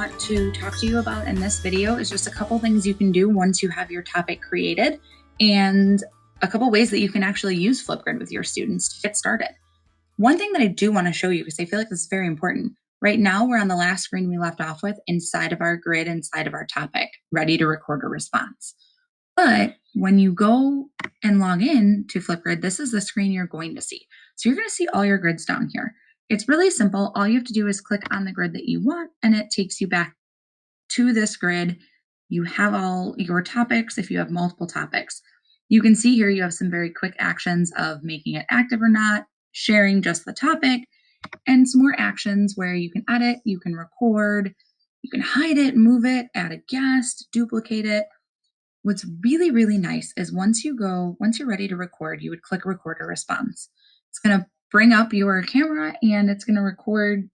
want to talk to you about in this video is just a couple things you can do once you have your topic created and a couple ways that you can actually use FlipGrid with your students to get started. One thing that I do want to show you, because I feel like this is very important. Right now, we're on the last screen we left off with inside of our grid, inside of our topic, ready to record a response. But when you go and log in to FlipGrid, this is the screen you're going to see. So you're going to see all your grids down here. It's really simple. All you have to do is click on the grid that you want, and it takes you back to this grid. You have all your topics if you have multiple topics. You can see here you have some very quick actions of making it active or not, sharing just the topic, and some more actions where you can edit, you can record, you can hide it, move it, add a guest, duplicate it. What's really, really nice is once you're ready to record, you would click record a response. It's going to bring up your camera and it's going to record,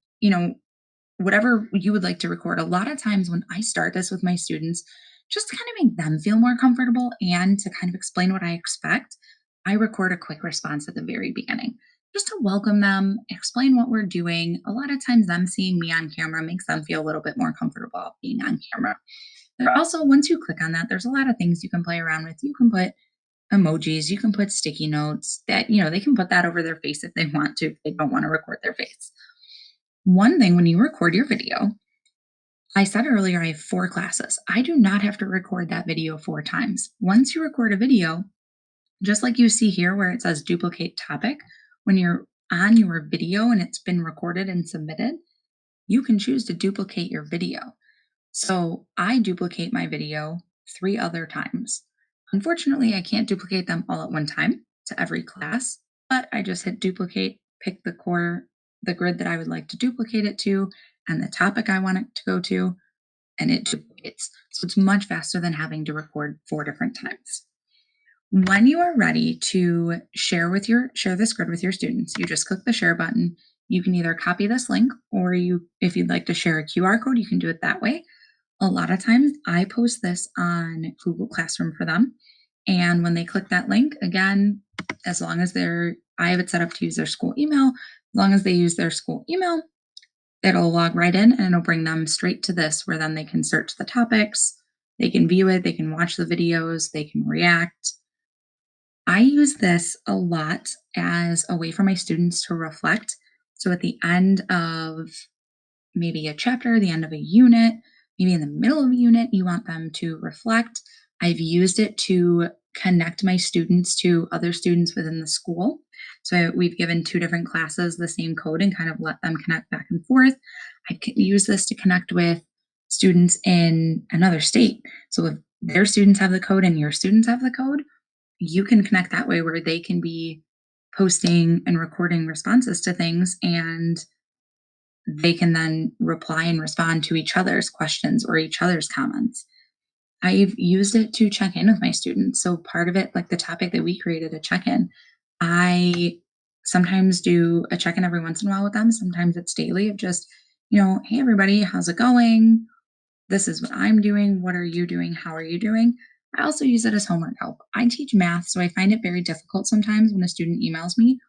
whatever you would like to record. A lot of times when I start this with my students, just to kind of make them feel more comfortable and to kind of explain what I expect, I record a quick response at the very beginning, just to welcome them, explain what we're doing. A lot of times them seeing me on camera makes them feel a little bit more comfortable being on camera. There also, once you click on that, there's a lot of things you can play around with. You can put emojis, you can put sticky notes that, they can put that over their face if they want to, if they don't want to record their face. One thing, when you record your video, I said earlier I have 4 classes. I do not have to record that video 4 times. Once you record a video, just like you see here where it says duplicate topic, when you're on your video and it's been recorded and submitted, you can choose to duplicate your video. So I duplicate my video 3 other times. Unfortunately, I can't duplicate them all at one time to every class, but I just hit duplicate, pick the grid that I would like to duplicate it to, and the topic I want it to go to, and it duplicates. So it's much faster than having to record 4 different times. When you are ready to share this grid with your students, you just click the share button. You can either copy this link, or if you'd like to share a QR code, you can do it that way. A lot of times I post this on Google Classroom for them. And when they click that link, again, as long as I have it set up to use their school email, as long as they use their school email, it'll log right in and it'll bring them straight to this, where then they can search the topics, they can view it, they can watch the videos, they can react. I use this a lot as a way for my students to reflect. So at the end of maybe a chapter, the end of a unit, maybe in the middle of a unit, you want them to reflect. I've used it to connect my students to other students within the school. So we've given 2 different classes the same code and kind of let them connect back and forth. I've used this to connect with students in another state. So if their students have the code and your students have the code, you can connect that way, where they can be posting and recording responses to things, and they can then reply and respond to each other's questions or each other's comments. I've used it to check in with my students. So part of it, like the topic that we created, a check-in, I sometimes do a check-in every once in a while with them. Sometimes it's daily of just, hey, everybody, how's it going? This is what I'm doing. What are you doing? How are you doing? I also use it as homework help. I teach math, so I find it very difficult sometimes when a student emails me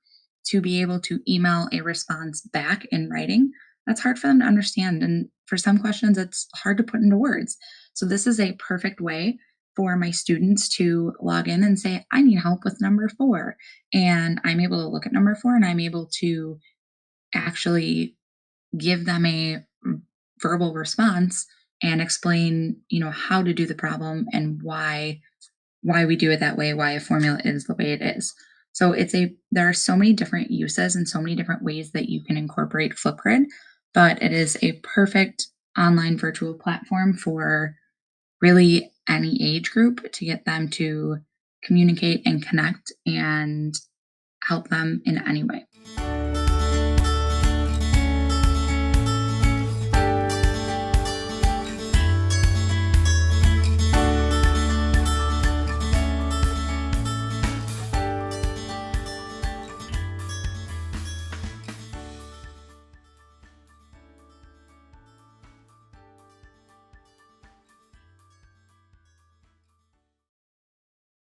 to be able to email a response back in writing. That's hard for them to understand. And for some questions, it's hard to put into words. So this is a perfect way for my students to log in and say, I need help with number 4. And I'm able to look at number 4 and I'm able to actually give them a verbal response and explain, how to do the problem and why we do it that way, why a formula is the way it is. So there are so many different uses and so many different ways that you can incorporate FlipGrid, but it is a perfect online virtual platform for really any age group to get them to communicate and connect and help them in any way.